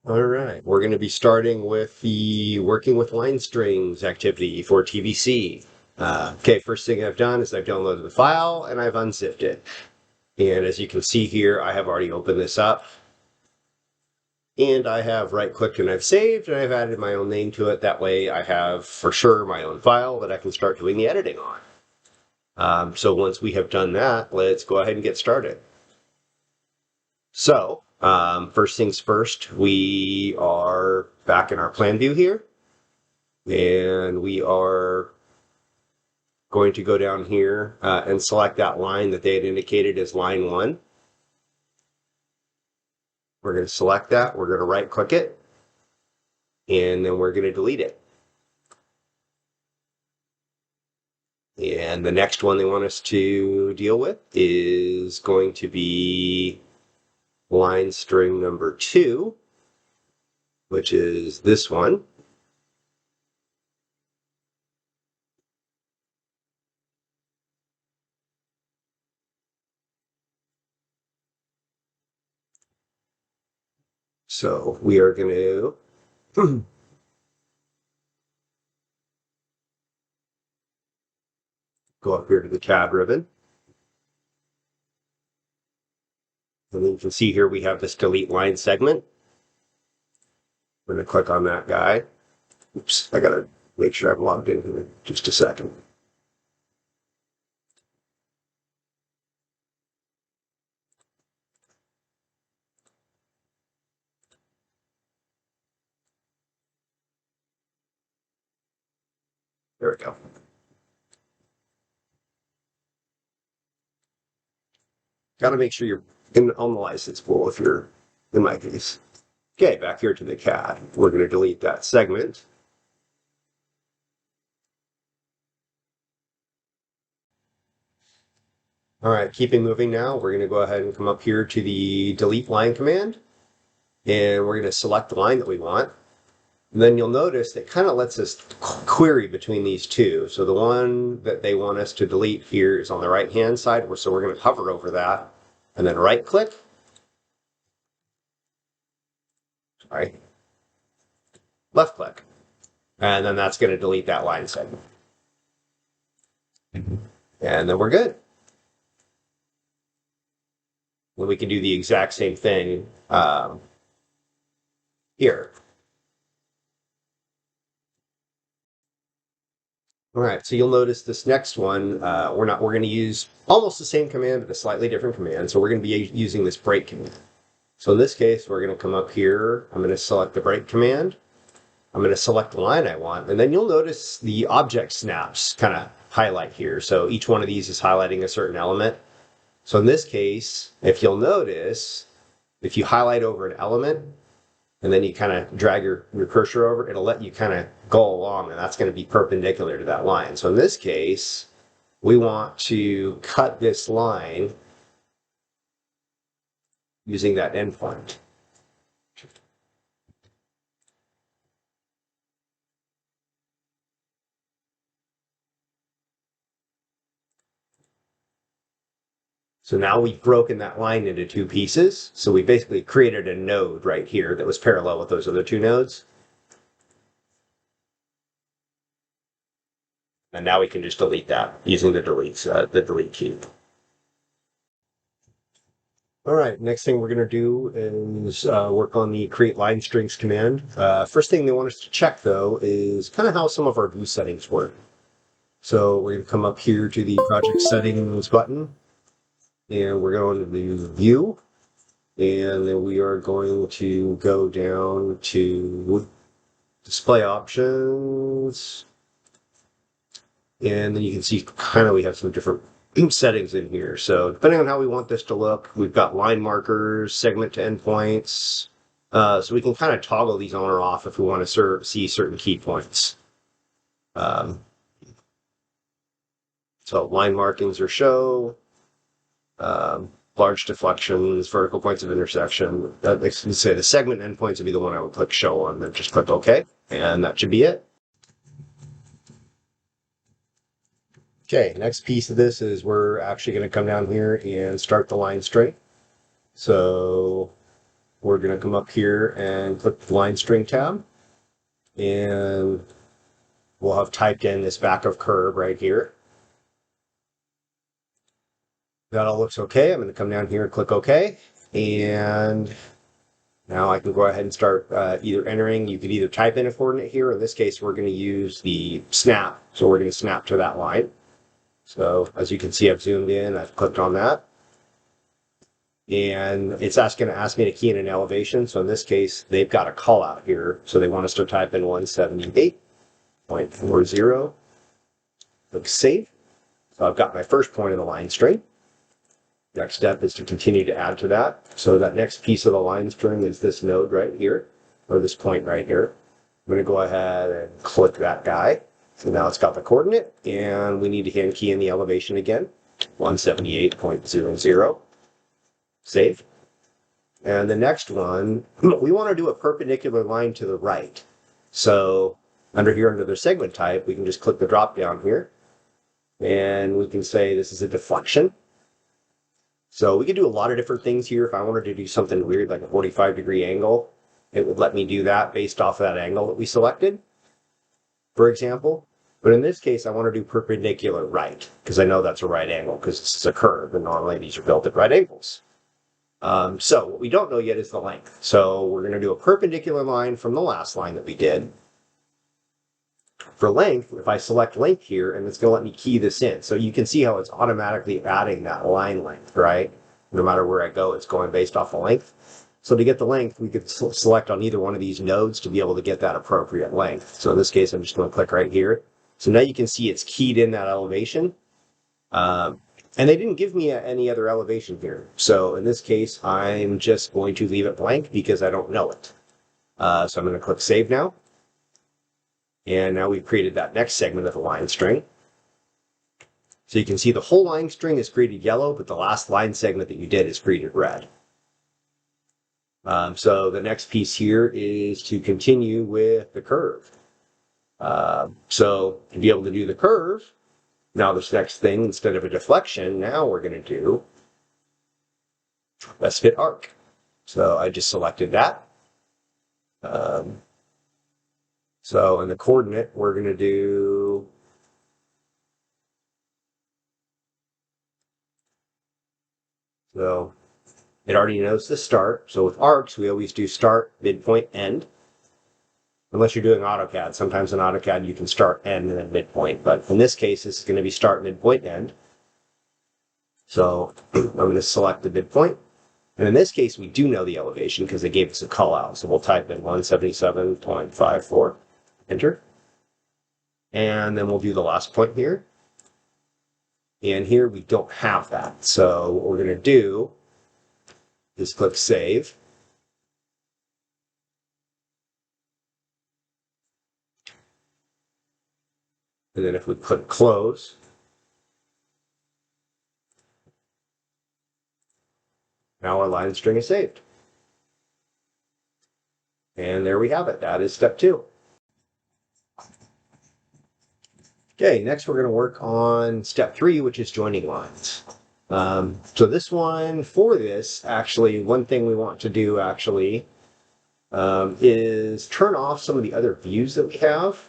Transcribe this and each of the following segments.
All right, we're going to be starting with the working with line strings activity for TBC. Okay, first thing I've done is I've downloaded the file and I've unzipped it. And as you can see here, I have already opened this up. And I have right-clicked and I've saved, and I've added my own name to it. That way I have, for sure, my own file that I can start doing the editing on. So once we have done that, let's go ahead and get started. So, first things first, we are back in our plan view here. And we are going to go down here and select that line that they had indicated as line 1. We're going to select that. We're going to right-click it. And then we're going to delete it. And the next one they want us to deal with is going to be line string number 2, which is this one. So we are going to go up here to the tab ribbon. And then you can see here we have this delete line segment. I'm going to click on that guy. Oops, I got to make sure I'm logged in here. Just a second. There we go. Got to make sure you're on the license pool if you're, in my case. Okay, back here to the CAD. We're going to delete that segment. All right, keeping moving now, we're going to go ahead and come up here to the delete line command. And we're going to select the line that we want. And then you'll notice it kind of lets us query between these two. So the one that they want us to delete here is on the right-hand side. So we're going to hover over that and then right-click. Sorry. Left-click. And then that's going to delete that line segment. And then we're good. And we can do the exact same thing here. All right, so you'll notice this next one, we're going to use almost the same command, but a slightly different command. So we're going to be using this break command. So in this case, we're going to come up here. I'm going to select the break command. I'm going to select the line I want. And then you'll notice the object snaps kind of highlight here. So each one of these is highlighting a certain element. So in this case, if you'll notice, if you highlight over an element, and then you kind of drag your cursor over, it'll let you kind of go along, and that's going to be perpendicular to that line. So in this case, we want to cut this line using that endpoint. So now we've broken that line into 2 pieces. So we basically created a node right here that was parallel with those other 2 nodes. And now we can just delete that using the delete key. All right, next thing we're going to do is work on the create line strings command. First thing they want us to check, though, is kind of how some of our view settings work. So we're going to come up here to the project settings button. And we're going to the view, and then we are going to go down to display options. And then you can see kind of we have some different settings in here. So depending on how we want this to look, we've got line markers, segment to endpoints. So we can kind of toggle these on or off if we want to see certain key points. So line markings are show. Large deflections, vertical points of intersection. That makes me say the segment endpoints would be the one I would click show on, then just click OK, and that should be it. Okay, next piece of this is we're actually going to come down here and start the line string. So we're going to come up here and click the line string tab, and we'll have typed in this back of curve right here. That all looks okay. I'm going to come down here and click OK, and now I can go ahead and start either entering. You could either type in a coordinate here. In this case, we're going to use the snap. So we're going to snap to that line. So as you can see, I've zoomed in. I've clicked on that. And it's going to ask me to key in an elevation. So in this case, they've got a call out here. So they want us to type in 178.40. Click Save. So I've got my first point of the line string. Next step is to continue to add to that. So that next piece of the line string is this node right here, or this point right here. I'm going to go ahead and click that guy. So now it's got the coordinate, and we need to hand key in the elevation again, 178.00. Save. And the next one, we want to do a perpendicular line to the right. So under the segment type, we can just click the drop down here, and we can say this is a deflection. So we could do a lot of different things here. If I wanted to do something weird like a 45-degree angle, it would let me do that based off of that angle that we selected, for example. But in this case, I want to do perpendicular right, because I know that's a right angle, because this is a curve, and normally these are built at right angles. So what we don't know yet is the length. So we're going to do a perpendicular line from the last line that we did. For length, if I select length here, and it's going to let me key this in. So you can see how it's automatically adding that line length, right? No matter where I go, it's going based off the length. So to get the length, we could select on either one of these nodes to be able to get that appropriate length. So in this case, I'm just going to click right here. So now you can see it's keyed in that elevation. And they didn't give me any other elevation here. So in this case, I'm just going to leave it blank because I don't know it. So I'm going to click Save now. And now we've created that next segment of the line string. So you can see the whole line string is created yellow, but the last line segment that you did is created red. So the next piece here is to continue with the curve. So to be able to do the curve, now this next thing, instead of a deflection, now we're going to do best fit arc. So I just selected that. So in the coordinate, we're going to do so it already knows the start. So with arcs, we always do start, midpoint, end. Unless you're doing AutoCAD. Sometimes in AutoCAD you can start, end, and then midpoint. But in this case, this is going to be start, midpoint, end. So I'm going to select the midpoint. And in this case, we do know the elevation because they gave us a call out. So we'll type in 177.54, enter. And then we'll do the last point here. And here we don't have that. So what we're going to do is click Save. And then if we click Close, now our line string is saved. And there we have it. That is step 2. Okay, next we're going to work on step 3, which is joining lines. So this one, for this, actually, one thing we want to do actually is turn off some of the other views that we have.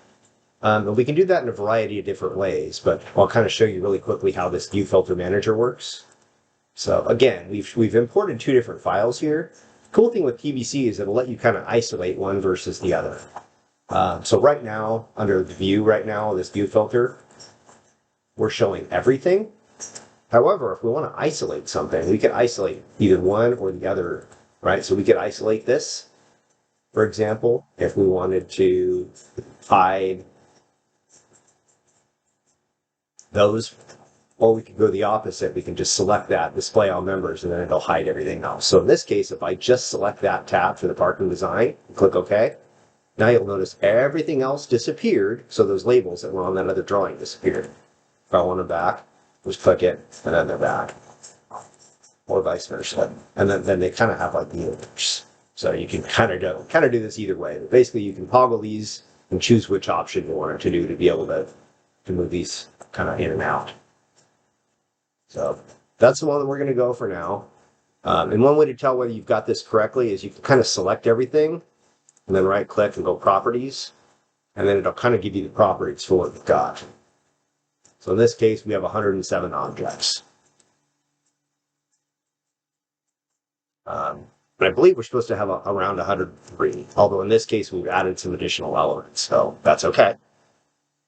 And we can do that in a variety of different ways, but I'll kind of show you really quickly how this view filter manager works. So again, we've imported 2 different files here. Cool thing with TBC is it'll let you kind of isolate one versus the other. So right now, under the view right now, this view filter, we're showing everything. However, if we want to isolate something, we can isolate either one or the other, right? So we could isolate this, for example, if we wanted to hide those, or we could go the opposite. We can just select that, display all members, and then it'll hide everything else. So in this case, if I just select that tab for the parking design, and click OK, now you'll notice everything else disappeared. So those labels that were on that other drawing disappeared. If I want them back, just click it, and then they're back, or vice versa. And then they kind of have like the image. So you can kind of do this either way. But basically, you can toggle these and choose which option you want it to do to be able to move these kind of in and out. So that's the one that we're going to go for now. And one way to tell whether you've got this correctly is you can kind of select everything and then right click and go properties. And then it'll kind of give you the properties for what you've got. So in this case, we have 107 objects. And I believe we're supposed to have around 103, although in this case, we've added some additional elements, so that's okay.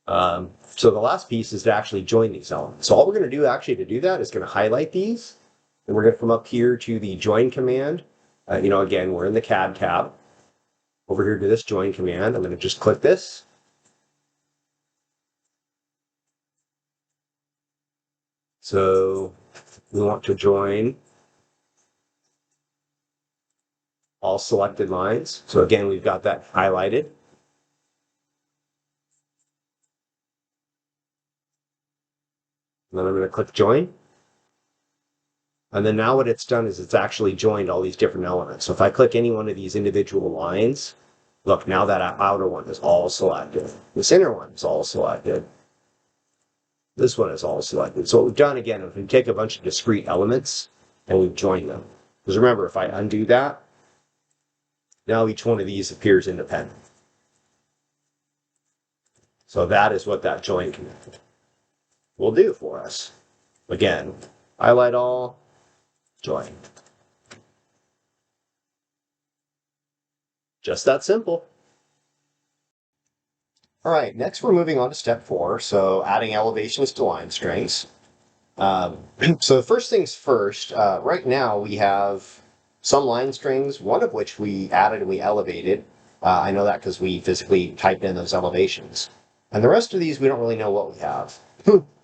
So the last piece is to actually join these elements. So all we're going to do actually to do that is going to highlight these, and we're going to come up here to the join command. Again, we're in the CAD tab. Over here to this join command, I'm going to just click this. So we want to join all selected lines. So again, we've got that highlighted. And then I'm going to click join. And then now what it's done is it's actually joined all these different elements. So if I click any one of these individual lines, look, now that outer one is all selected. This inner one is all selected. This one is all selected. So what we've done again is we take a bunch of discrete elements and we've joined them. Because remember, if I undo that, now each one of these appears independent. So that is what that join command will do for us. Again, highlight all, join. Just that simple. All right, next we're moving on to step 4, so adding elevations to line strings. So first things first, right now we have some line strings, one of which we added and we elevated. I know that because we physically typed in those elevations. And the rest of these, we don't really know what we have.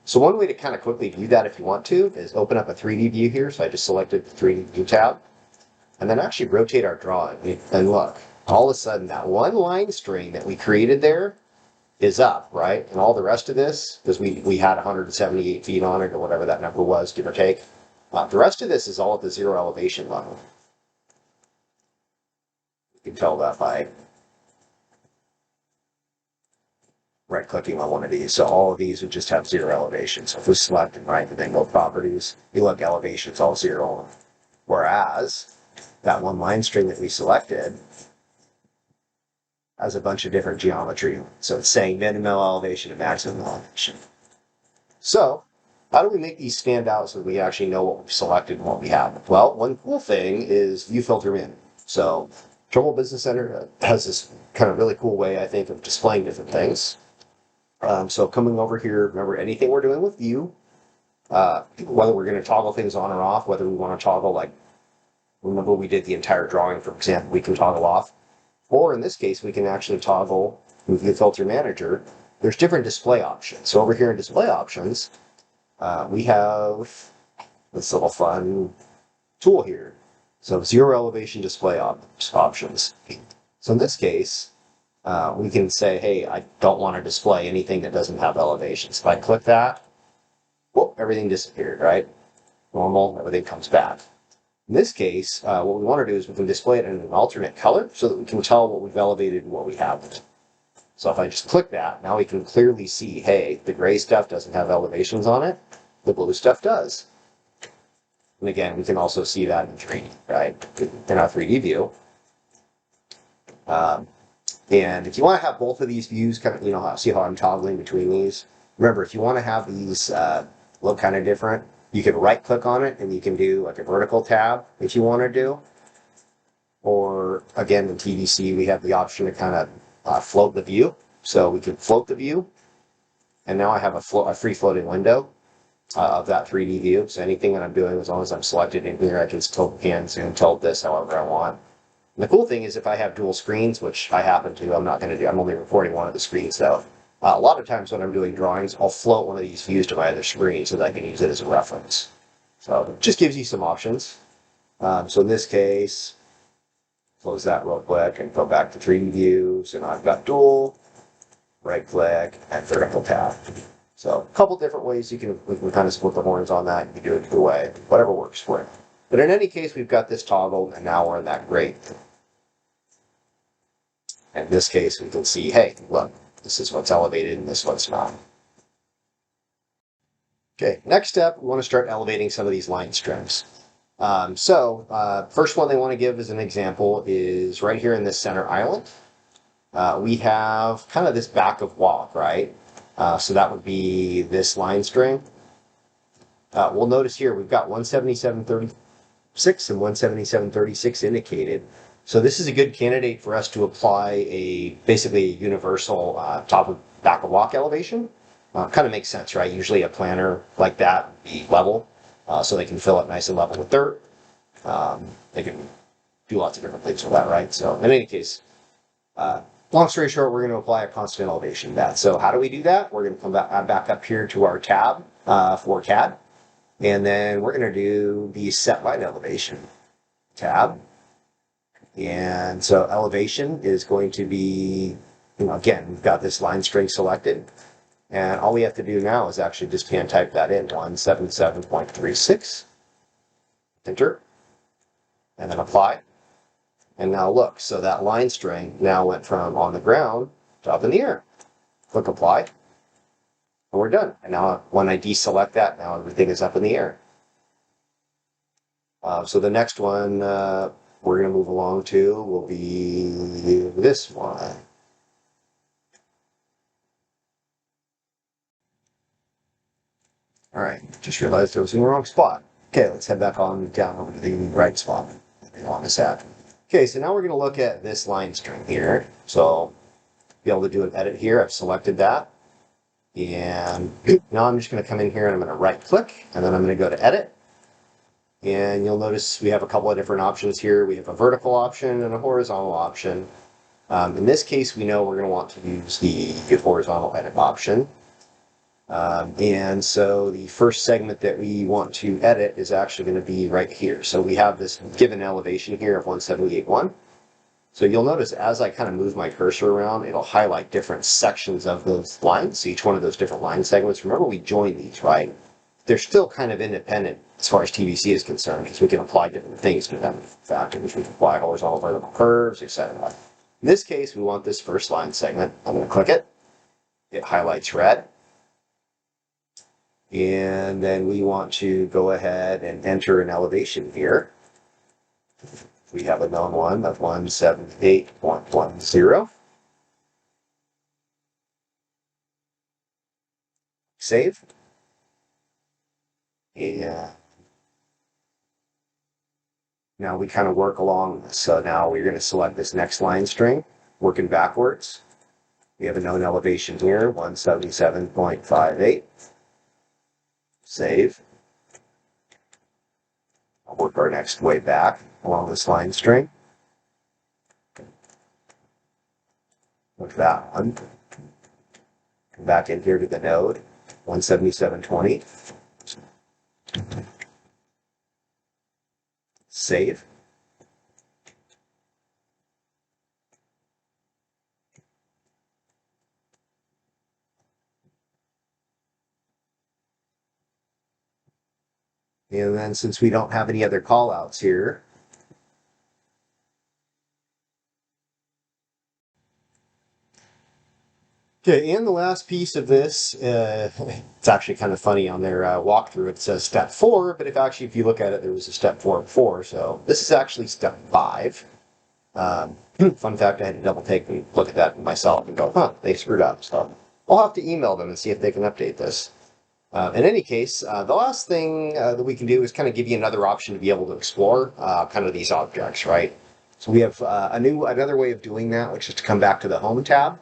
So one way to kind of quickly view that if you want to is open up a 3D view here. So I just selected the 3D view tab and then actually rotate our drawing. And look, all of a sudden that one line string that we created there is up, right? And all the rest of this, because we had 178 feet on it or whatever that number was, give or take. The rest of this is all at the 0 elevation level. You can tell that by right-clicking on one of these. So all of these would just have 0 elevation. So if we select and right, and then go properties, you look elevations all 0. Whereas that one line string that we selected has a bunch of different geometry. So it's saying minimum elevation and maximum elevation. So how do we make these stand out so that we actually know what we've selected and what we have? Well, one cool thing is view filter min. So Trimble Business Center has this kind of really cool way, I think, of displaying different things. So coming over here, remember anything we're doing with view, whether we're going to toggle things on or off, whether we want to toggle, like, remember we did the entire drawing, for example, we can toggle off. Or in this case, we can actually toggle with the filter manager. There's different display options. So over here in display options, we have this little fun tool here. So 0 elevation display options. So in this case, we can say, hey, I don't want to display anything that doesn't have elevations. If I click that, whoop, everything disappeared, right? Normal, everything comes back. In this case, what we want to do is we can display it in an alternate color so that we can tell what we've elevated and what we haven't. So if I just click that, now we can clearly see, hey, the gray stuff doesn't have elevations on it, the blue stuff does. And again, we can also see that in 3D, right? In our 3D view. And if you want to have both of these views, kind of, see how I'm toggling between these. Remember, if you want to have these look kind of different, you can right click on it and you can do like a vertical tab if you want to do. Or again, in TBC, we have the option to kind of float the view. So we can float the view. And now I have a free floating window of that 3D view. So anything that I'm doing, as long as I'm selected in here, I can tilt the hand, zoom, tilt this however I want. And the cool thing is if I have dual screens, which I happen to, I'm not going to do, I'm only recording one of the screens though. A lot of times when I'm doing drawings, I'll float one of these views to my other screen so that I can use it as a reference. So it just gives you some options. So in this case, close that real quick and go back to 3D view. So now I've got dual, right click, and vertical tab. So a couple different ways we can kind of split the horns on that. You can do it either way, whatever works for you. But in any case, we've got this toggle, and now we're in that gray. In this case, we can see, hey, look, this is what's elevated and this one's not. Okay, next step, we want to start elevating some of these line strips. First one they want to give as an example is right here in this center island. We have kind of this back of walk, right? So that would be this line string. We'll notice here we've got 177.36 and 177.36 indicated. So this is a good candidate for us to apply basically a universal top of back of walk elevation. Kind of makes sense, right? Usually a planter like that would be level, so they can fill it nice and level with dirt. They can do lots of different things with that, right? So in any case, long story short, we're going to apply a constant elevation to that. So how do we do that? We're going to come back up here to our tab for CAD. And then we're going to do the set line elevation tab. And so elevation is going to be, again, we've got this line string selected. And all we have to do now is actually just pan type that in, 177.36. Enter. And then apply. And now look, so that line string now went from on the ground to up in the air. Click apply. And we're done. And now when I deselect that, now everything is up in the air. So the next one we're going to move along to will be this one. All right, just realized I was in the wrong spot. Okay, let's head back on down over to the right spot on this app. Okay, so now we're going to look at this line string here. So be able to do an edit here. I've selected that. And now I'm just going to come in here and I'm going to right click and then I'm going to go to edit. And you'll notice we have a couple of different options here. We have a vertical option and a horizontal option. In this case, we know we're going to want to use the horizontal edit option. And so the first segment that we want to edit is actually going to be right here. So we have this given elevation here of 178.1. So you'll notice as I kind of move my cursor around, it'll highlight different sections of those lines. So each one of those different line segments, remember we joined these, right? They're still kind of independent as far as TBC is concerned, because we can apply different things to them, factors, we can apply horizontal vertical curves, etc. In this case, we want this first line segment. I'm going to click it. It highlights red. And then we want to go ahead and enter an elevation here. We have a known one of 178.10. Save. And now we kind of work along this. So now we're going to select this next line string, working backwards. We have a known elevation here, 177.58. Save. I'll work our next way back along this line string. Look at that one. Come back in here to the node, 177.20. Save. And then since we don't have any other callouts here, okay, and the last piece of this, it's actually kind of funny on their walkthrough. It says step 4, but if you look at it, there was a step 4 before. So this is actually step 5. Fun fact, I had to double take and look at that myself and go, huh, they screwed up. So I'll have to email them and see if they can update this. In any case, the last thing that we can do is kind of give you another option to be able to explore kind of these objects, right? So we have another way of doing that, which is to come back to the Home tab.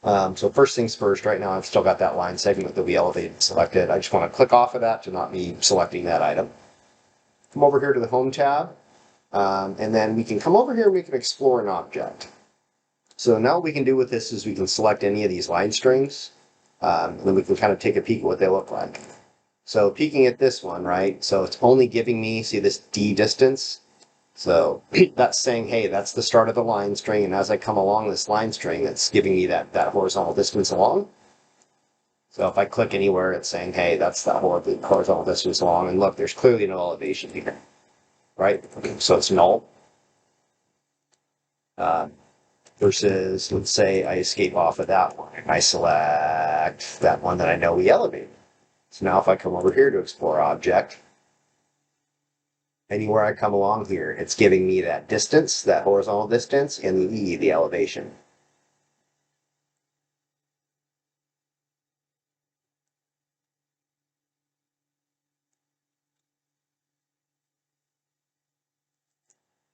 So first things first, right now I've still got that line segment that we elevated selected. I just want to click off of that to not be selecting that item. Come over here to the Home tab, and then we can come over here and we can explore an object. So now what we can do with this is we can select any of these line strings. Then we can kind of take a peek at what they look like. So peeking at this one, right? So it's only giving me, see this D distance? So that's saying, hey, that's the start of the line string, and as I come along this line string, it's giving me that horizontal distance along. So if I click anywhere, it's saying, hey, that's that horizontal distance along, and look, there's clearly no elevation here, right? So it's null. Versus, let's say I escape off of that one and I select that one that I know we elevated. So now if I come over here to explore object, Anywhere I come along here, it's giving me that distance, that horizontal distance, and the E, the elevation.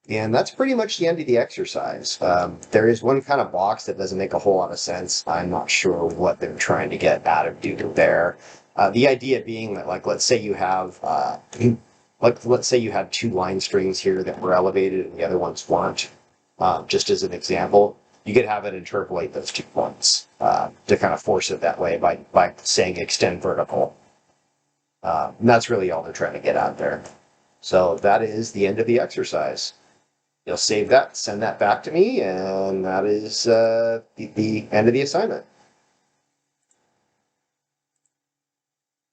And that's pretty much the end of the exercise. There is one kind of box that doesn't make a whole lot of sense. I'm not sure what they're trying to get out of due to there. The idea being that, like, let's say you have, let's say you had two line strings here that were elevated and the other ones weren't. Just as an example, you could have it interpolate those 2 points to kind of force it that way by saying extend vertical. And that's really all they're trying to get out there. So that is the end of the exercise. You'll save that, send that back to me, and that is the end of the assignment.